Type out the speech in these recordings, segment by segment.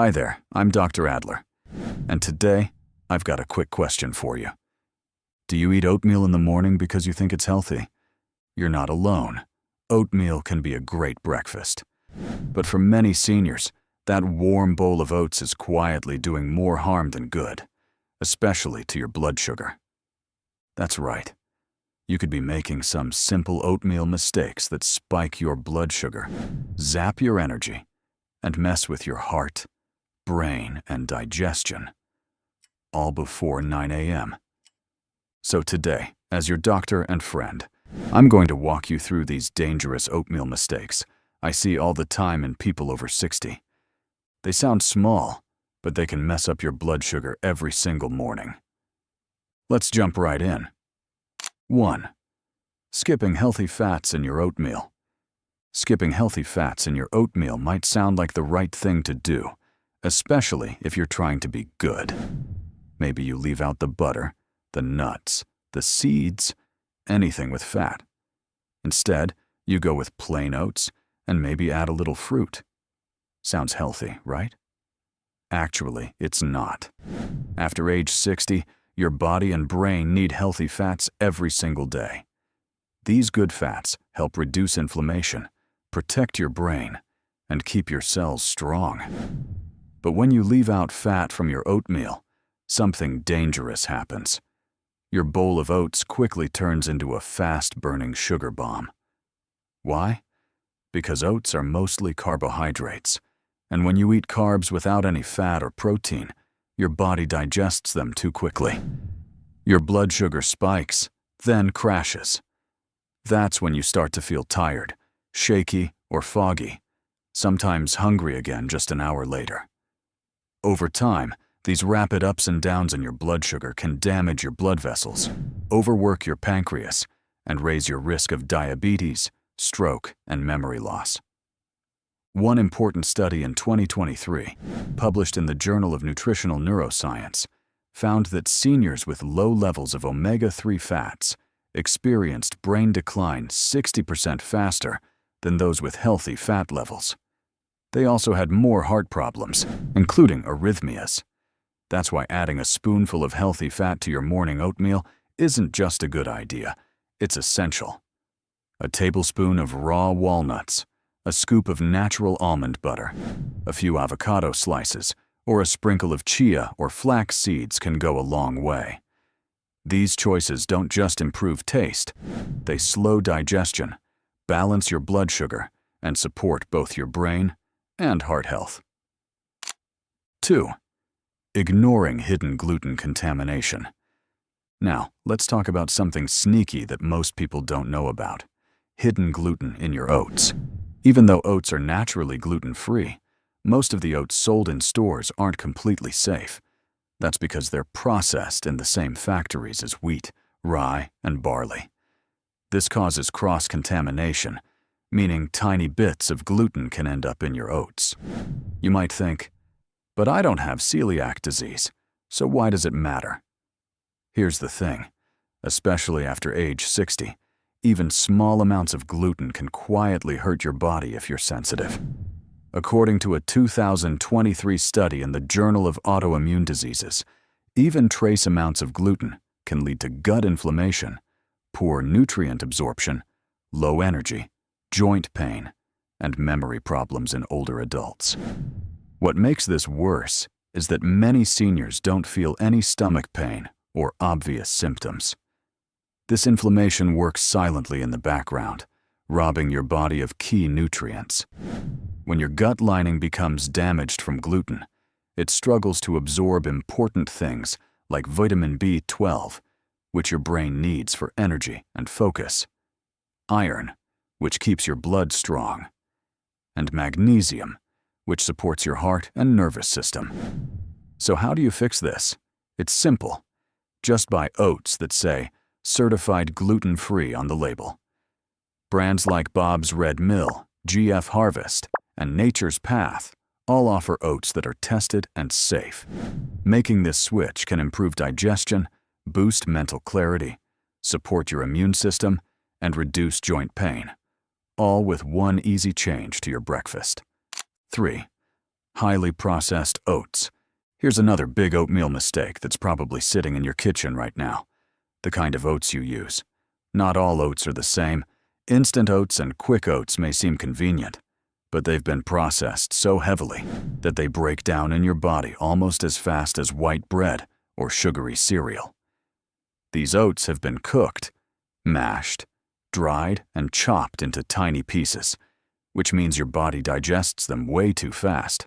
Hi there, I'm Dr. Adler, and today I've got a quick question for you. Do you eat oatmeal in the morning because you think it's healthy? You're not alone. Oatmeal can be a great breakfast. But for many seniors, that warm bowl of oats is quietly doing more harm than good, especially to your blood sugar. That's right. You could be making some simple oatmeal mistakes that spike your blood sugar, zap your energy, and mess with your heart, brain, and digestion, all before 9 a.m. So today, as your doctor and friend, I'm going to walk you through these dangerous oatmeal mistakes I see all the time in people over 60. They sound small, but they can mess up your blood sugar every single morning. Let's jump right in. 1. Skipping healthy fats in your oatmeal. Skipping healthy fats in your oatmeal might sound like the right thing to do, especially if you're trying to be good. Maybe you leave out the butter, the nuts, the seeds, anything with fat. Instead, you go with plain oats and maybe add a little fruit. Sounds healthy, right? Actually, it's not. After age 60, your body and brain need healthy fats every single day. These good fats help reduce inflammation, protect your brain, and keep your cells strong. But when you leave out fat from your oatmeal, something dangerous happens. Your bowl of oats quickly turns into a fast-burning sugar bomb. Why? Because oats are mostly carbohydrates, and when you eat carbs without any fat or protein, your body digests them too quickly. Your blood sugar spikes, then crashes. That's when you start to feel tired, shaky, or foggy, sometimes hungry again just an hour later. Over time, these rapid ups and downs in your blood sugar can damage your blood vessels, overwork your pancreas, and raise your risk of diabetes, stroke, and memory loss. One important study in 2023, published in the Journal of Nutritional Neuroscience, found that seniors with low levels of omega-3 fats experienced brain decline 60% faster than those with healthy fat levels. They also had more heart problems, including arrhythmias. That's why adding a spoonful of healthy fat to your morning oatmeal isn't just a good idea, it's essential. A tablespoon of raw walnuts, a scoop of natural almond butter, a few avocado slices, or a sprinkle of chia or flax seeds can go a long way. These choices don't just improve taste, they slow digestion, balance your blood sugar, and support both your brain and heart health. 2. Ignoring hidden gluten contamination. Now, let's talk about something sneaky that most people don't know about: hidden gluten in your oats. Even though oats are naturally gluten-free, most of the oats sold in stores aren't completely safe. That's because they're processed in the same factories as wheat, rye, and barley. This causes cross-contamination, meaning tiny bits of gluten can end up in your oats. You might think, but I don't have celiac disease, so why does it matter? Here's the thing, especially after age 60, even small amounts of gluten can quietly hurt your body if you're sensitive. According to a 2023 study in the Journal of Autoimmune Diseases, even trace amounts of gluten can lead to gut inflammation, poor nutrient absorption, low energy, joint pain, and memory problems in older adults. What makes this worse is that many seniors don't feel any stomach pain or obvious symptoms. This inflammation works silently in the background, robbing your body of key nutrients. When your gut lining becomes damaged from gluten, it struggles to absorb important things like vitamin B12, which your brain needs for energy and focus, iron, which keeps your blood strong, and magnesium, which supports your heart and nervous system. So how do you fix this? It's simple. Just buy oats that say certified gluten-free on the label. Brands like Bob's Red Mill, GF Harvest, and Nature's Path all offer oats that are tested and safe. Making this switch can improve digestion, boost mental clarity, support your immune system, and reduce joint pain, all with one easy change to your breakfast. 3. Highly processed oats. Here's another big oatmeal mistake that's probably sitting in your kitchen right now. The kind of oats you use. Not all oats are the same. Instant oats and quick oats may seem convenient, but they've been processed so heavily that they break down in your body almost as fast as white bread or sugary cereal. These oats have been cooked, mashed, dried, and chopped into tiny pieces, which means your body digests them way too fast.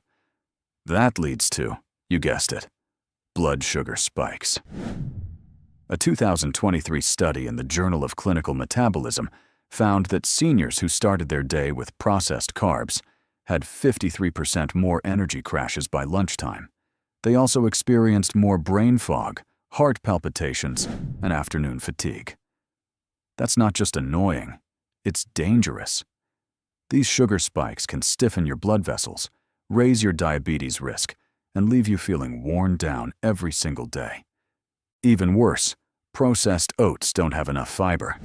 That leads to, you guessed it, blood sugar spikes. A 2023 study in the Journal of Clinical Metabolism found that seniors who started their day with processed carbs had 53% more energy crashes by lunchtime. They also experienced more brain fog, heart palpitations, and afternoon fatigue. That's not just annoying, it's dangerous. These sugar spikes can stiffen your blood vessels, raise your diabetes risk, and leave you feeling worn down every single day. Even worse, processed oats don't have enough fiber.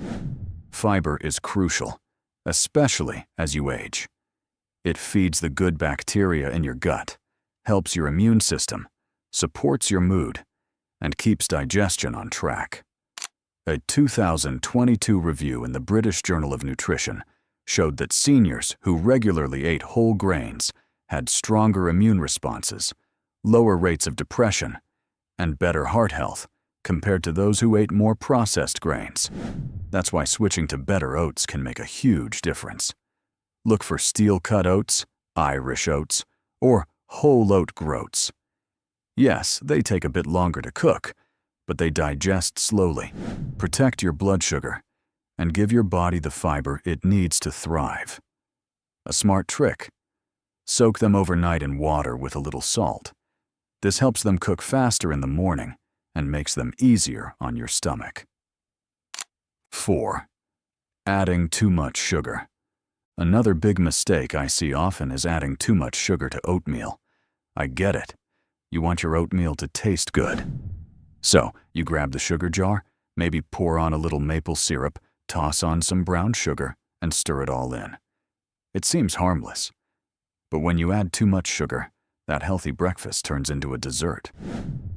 Fiber is crucial, especially as you age. It feeds the good bacteria in your gut, helps your immune system, supports your mood, and keeps digestion on track. A 2022 review in the British Journal of Nutrition showed that seniors who regularly ate whole grains had stronger immune responses, lower rates of depression, and better heart health compared to those who ate more processed grains. That's why switching to better oats can make a huge difference. Look for steel-cut oats, Irish oats, or whole oat groats. Yes, they take a bit longer to cook, but they digest slowly, protect your blood sugar, and give your body the fiber it needs to thrive. A smart trick: soak them overnight in water with a little salt. This helps them cook faster in the morning and makes them easier on your stomach. 4. Adding too much sugar. Another big mistake I see often is adding too much sugar to oatmeal. I get it. You want your oatmeal to taste good. So, you grab the sugar jar, maybe pour on a little maple syrup, toss on some brown sugar, and stir it all in. It seems harmless. But when you add too much sugar, that healthy breakfast turns into a dessert.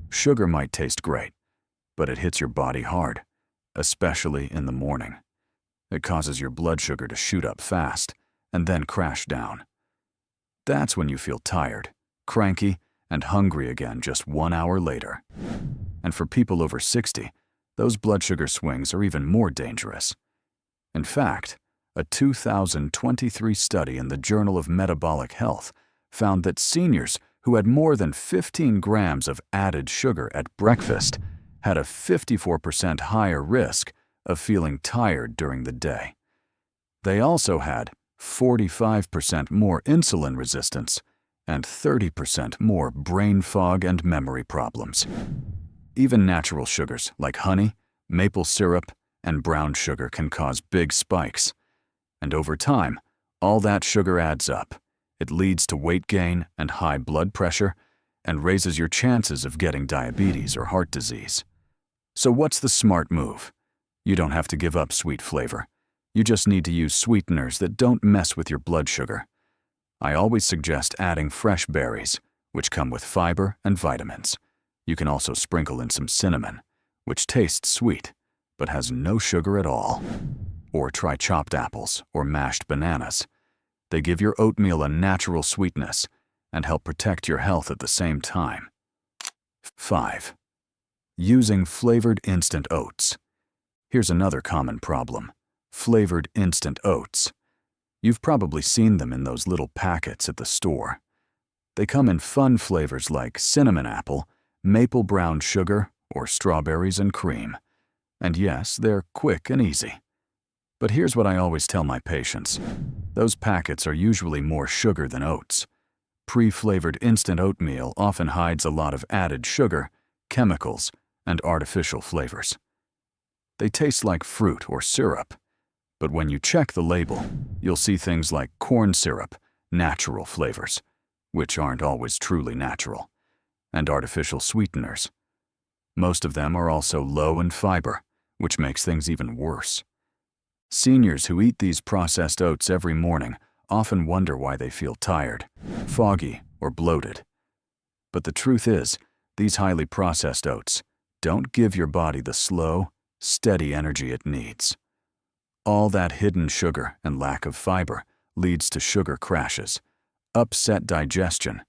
Sugar might taste great, but it hits your body hard, especially in the morning. It causes your blood sugar to shoot up fast and then crash down. That's when you feel tired, cranky, and hungry again just 1 hour later. And for people over 60, those blood sugar swings are even more dangerous. In fact, a 2023 study in the Journal of Metabolic Health found that seniors who had more than 15 grams of added sugar at breakfast had a 54% higher risk of feeling tired during the day. They also had 45% more insulin resistance and 30% more brain fog and memory problems. Even natural sugars like honey, maple syrup, and brown sugar can cause big spikes. And over time, all that sugar adds up. It leads to weight gain and high blood pressure and raises your chances of getting diabetes or heart disease. So what's the smart move? You don't have to give up sweet flavor. You just need to use sweeteners that don't mess with your blood sugar. I always suggest adding fresh berries, which come with fiber and vitamins. You can also sprinkle in some cinnamon, which tastes sweet, but has no sugar at all. Or try chopped apples or mashed bananas. They give your oatmeal a natural sweetness and help protect your health at the same time. 5. Using flavored instant oats. Here's another common problem: flavored instant oats. You've probably seen them in those little packets at the store. They come in fun flavors like cinnamon apple, maple brown sugar, or strawberries and cream. And yes, they're quick and easy. But here's what I always tell my patients: those packets are usually more sugar than oats. Pre-flavored instant oatmeal often hides a lot of added sugar, chemicals, and artificial flavors. They taste like fruit or syrup, but when you check the label, you'll see things like corn syrup, natural flavors, which aren't always truly natural, and artificial sweeteners. Most of them are also low in fiber, which makes things even worse. Seniors who eat these processed oats every morning often wonder why they feel tired, foggy, or bloated. But the truth is, these highly processed oats don't give your body the slow, steady energy it needs. All that hidden sugar and lack of fiber leads to sugar crashes, upset digestion,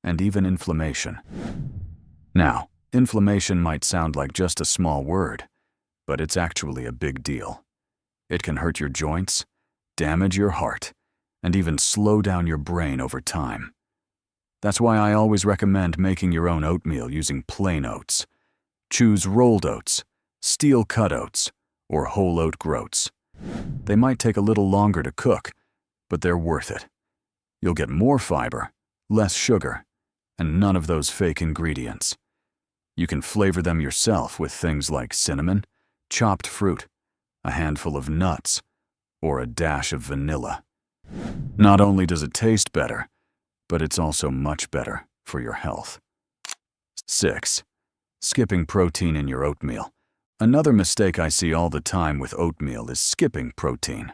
and even inflammation. Now, inflammation might sound like just a small word, but it's actually a big deal. It can hurt your joints, damage your heart, and even slow down your brain over time. That's why I always recommend making your own oatmeal using plain oats. Choose rolled oats, steel-cut oats, or whole oat groats. They might take a little longer to cook, but they're worth it. You'll get more fiber, less sugar, and none of those fake ingredients. You can flavor them yourself with things like cinnamon, chopped fruit, a handful of nuts, or a dash of vanilla. Not only does it taste better, but it's also much better for your health. 6. Skipping protein in your oatmeal. Another mistake I see all the time with oatmeal is skipping protein.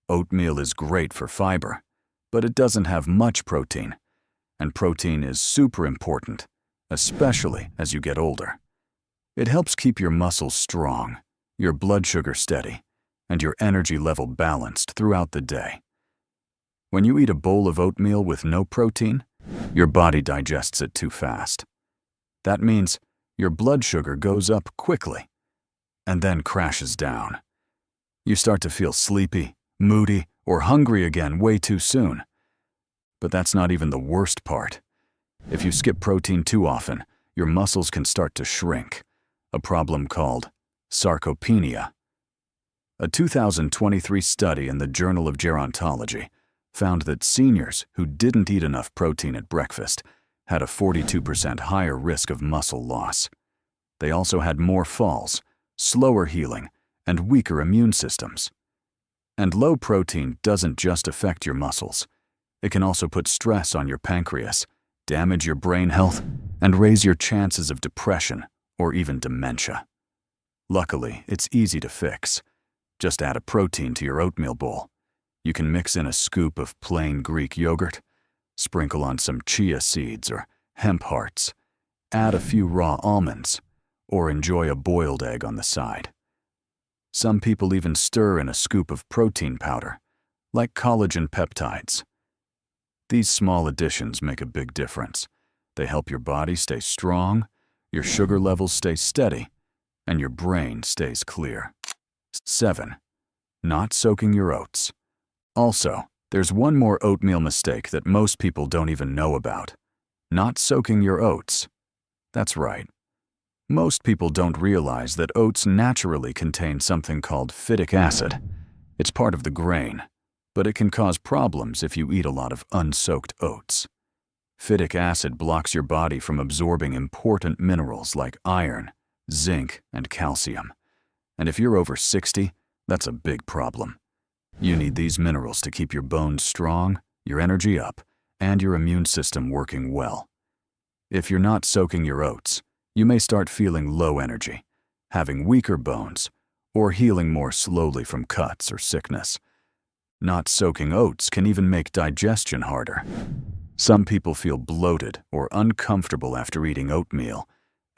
Oatmeal is great for fiber, but it doesn't have much protein, and protein is super important, especially as you get older. It helps keep your muscles strong, your blood sugar steady, and your energy level balanced throughout the day. When you eat a bowl of oatmeal with no protein, your body digests it too fast. That means your blood sugar goes up quickly and then crashes down. You start to feel sleepy, moody, or hungry again way too soon. But that's not even the worst part. If you skip protein too often, your muscles can start to shrink, a problem called sarcopenia. A 2023 study in the Journal of Gerontology found that seniors who didn't eat enough protein at breakfast had a 42% higher risk of muscle loss. They also had more falls, slower healing, and weaker immune systems. And low protein doesn't just affect your muscles. It can also put stress on your pancreas, damage your brain health, and raise your chances of depression or even dementia. Luckily, it's easy to fix. Just add a protein to your oatmeal bowl. You can mix in a scoop of plain Greek yogurt, sprinkle on some chia seeds or hemp hearts, add a few raw almonds, or enjoy a boiled egg on the side. Some people even stir in a scoop of protein powder, like collagen peptides. These small additions make a big difference. They help your body stay strong, your sugar levels stay steady, and your brain stays clear. 7. Not soaking your oats. Also, there's one more oatmeal mistake that most people don't even know about. Not soaking your oats. That's right. Most people don't realize that oats naturally contain something called phytic acid. It's part of the grain, but it can cause problems if you eat a lot of unsoaked oats. Phytic acid blocks your body from absorbing important minerals like iron, zinc, and calcium. And if you're over 60, that's a big problem. You need these minerals to keep your bones strong, your energy up, and your immune system working well. If you're not soaking your oats, you may start feeling low energy, having weaker bones, or healing more slowly from cuts or sickness. Not soaking oats can even make digestion harder. Some people feel bloated or uncomfortable after eating oatmeal,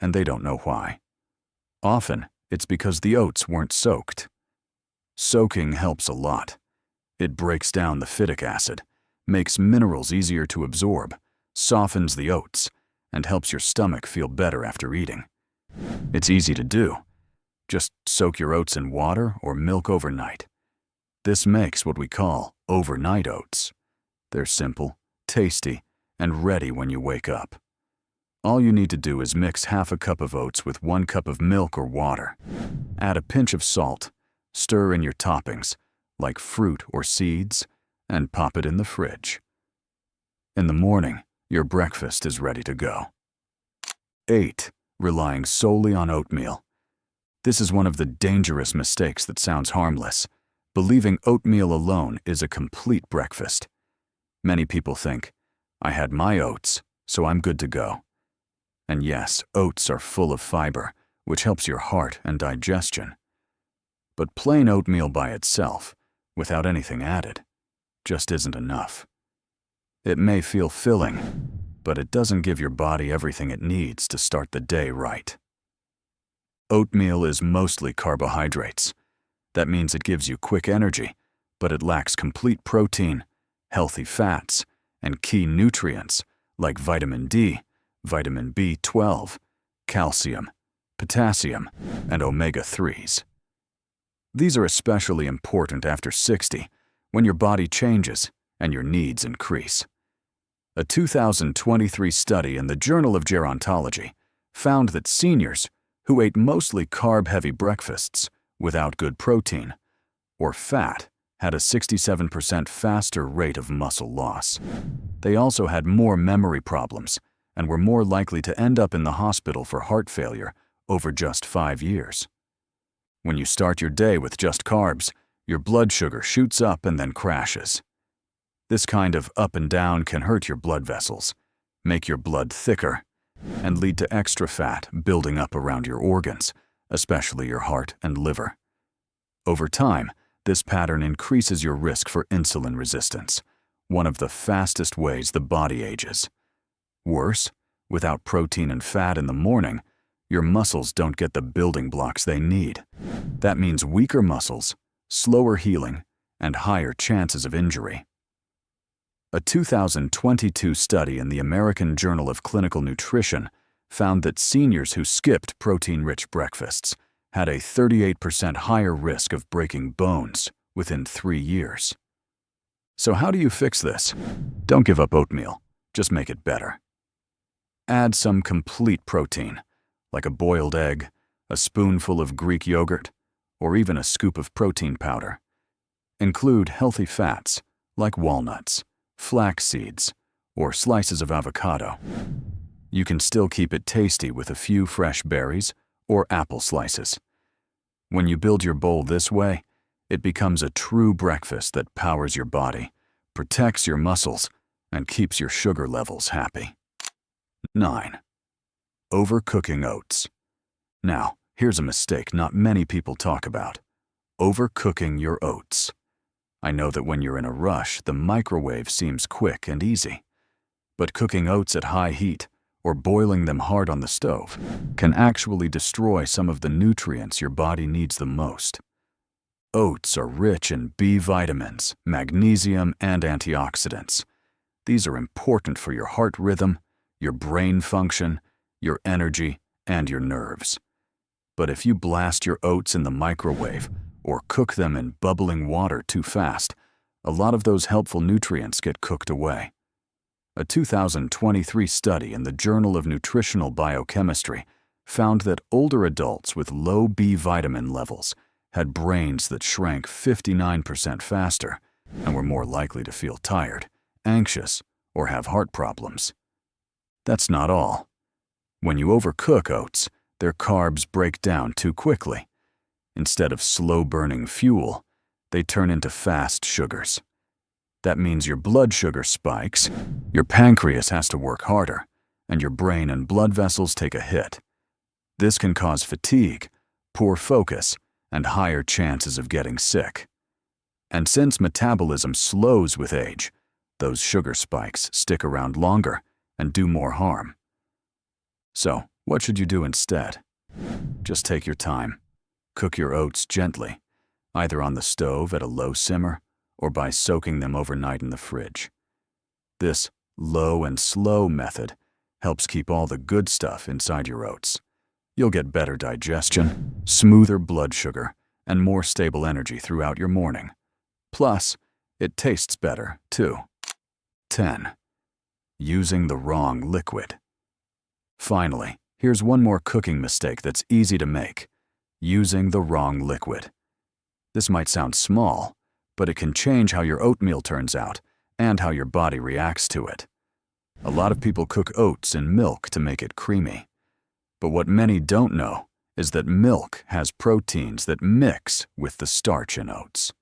and they don't know why. Often, it's because the oats weren't soaked. Soaking helps a lot. It breaks down the phytic acid, makes minerals easier to absorb, softens the oats, and helps your stomach feel better after eating. It's easy to do. Just soak your oats in water or milk overnight. This makes what we call overnight oats. They're simple, tasty, and ready when you wake up. All you need to do is mix half a cup of oats with 1 cup of milk or water. Add a pinch of salt, stir in your toppings, like fruit or seeds, and pop it in the fridge. In the morning, your breakfast is ready to go. 8. Relying solely on oatmeal. This is one of the dangerous mistakes that sounds harmless. Believing oatmeal alone is a complete breakfast. Many people think, I had my oats, so I'm good to go. And yes, oats are full of fiber, which helps your heart and digestion. But plain oatmeal by itself, without anything added, just isn't enough. It may feel filling, but it doesn't give your body everything it needs to start the day right. Oatmeal is mostly carbohydrates. That means it gives you quick energy, but it lacks complete protein, healthy fats, and key nutrients like vitamin D, vitamin B12, calcium, potassium, and omega-3s. These are especially important after 60, when your body changes and your needs increase. A 2023 study in the Journal of Gerontology found that seniors who ate mostly carb-heavy breakfasts without good protein or fat had a 67% faster rate of muscle loss. They also had more memory problems and were more likely to end up in the hospital for heart failure over just 5 years. When you start your day with just carbs, your blood sugar shoots up and then crashes. This kind of up and down can hurt your blood vessels, make your blood thicker, and lead to extra fat building up around your organs, especially your heart and liver. Over time, this pattern increases your risk for insulin resistance, one of the fastest ways the body ages. Worse, without protein and fat in the morning, your muscles don't get the building blocks they need. That means weaker muscles, slower healing, and higher chances of injury. A 2022 study in the American Journal of Clinical Nutrition found that seniors who skipped protein-rich breakfasts had a 38% higher risk of breaking bones within 3 years. So how do you fix this? Don't give up oatmeal, just make it better. Add some complete protein, like a boiled egg, a spoonful of Greek yogurt, or even a scoop of protein powder. Include healthy fats, like walnuts, flax seeds, or slices of avocado. You can still keep it tasty with a few fresh berries or apple slices. When you build your bowl this way, it becomes a true breakfast that powers your body, protects your muscles, and keeps your sugar levels happy. 9. Overcooking oats. Now, here's a mistake not many people talk about: overcooking your oats. I know that when you're in a rush, the microwave seems quick and easy. But cooking oats at high heat or boiling them hard on the stove can actually destroy some of the nutrients your body needs the most. Oats are rich in B vitamins, magnesium, and antioxidants. These are important for your heart rhythm, your brain function, your energy, and your nerves. But if you blast your oats in the microwave or cook them in bubbling water too fast, a lot of those helpful nutrients get cooked away. A 2023 study in the Journal of Nutritional Biochemistry found that older adults with low B vitamin levels had brains that shrank 59% faster and were more likely to feel tired, anxious, or have heart problems. That's not all. When you overcook oats, their carbs break down too quickly. Instead of slow-burning fuel, they turn into fast sugars. That means your blood sugar spikes, your pancreas has to work harder, and your brain and blood vessels take a hit. This can cause fatigue, poor focus, and higher chances of getting sick. And since metabolism slows with age, those sugar spikes stick around longer and do more harm. So, what should you do instead? Just take your time. Cook your oats gently, either on the stove at a low simmer or by soaking them overnight in the fridge. This low and slow method helps keep all the good stuff inside your oats. You'll get better digestion, smoother blood sugar, and more stable energy throughout your morning. Plus, it tastes better, too. 10. Using the wrong liquid. Finally, here's one more cooking mistake that's easy to make: using the wrong liquid. This might sound small, but it can change how your oatmeal turns out and how your body reacts to it. A lot of people cook oats in milk to make it creamy. But what many don't know is that milk has proteins that mix with the starch in oats.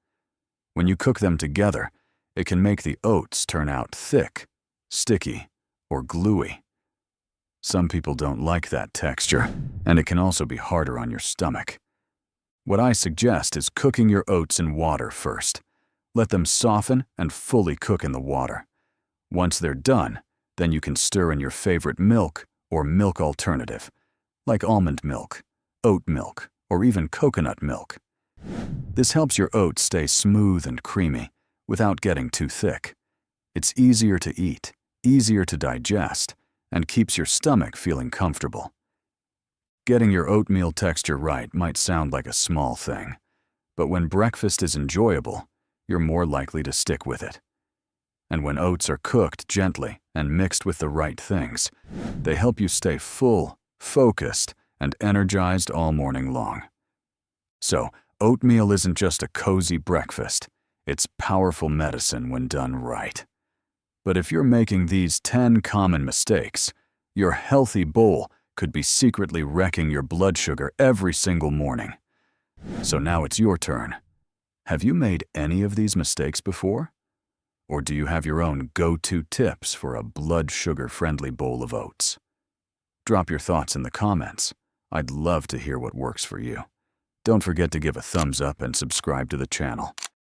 When you cook them together, it can make the oats turn out thick, sticky, or gluey. Some people don't like that texture, and it can also be harder on your stomach. What I suggest is cooking your oats in water first. Let them soften and fully cook in the water. Once they're done, Then you can stir in your favorite milk or milk alternative, like almond milk, oat milk, or even coconut milk. This helps your oats stay smooth and creamy without getting too thick. It's easier to eat, easier to digest, and keeps your stomach feeling comfortable. Getting your oatmeal texture right might sound like a small thing, but when breakfast is enjoyable, you're more likely to stick with it. And when oats are cooked gently and mixed with the right things, they help you stay full, focused, and energized all morning long. So, oatmeal isn't just a cozy breakfast, it's powerful medicine when done right. But if you're making these 10 common mistakes, your healthy bowl could be secretly wrecking your blood sugar every single morning. So now it's your turn. Have you made any of these mistakes before? Or do you have your own go-to tips for a blood sugar-friendly bowl of oats? Drop your thoughts in the comments. I'd love to hear what works for you. Don't forget to give a thumbs up and subscribe to the channel.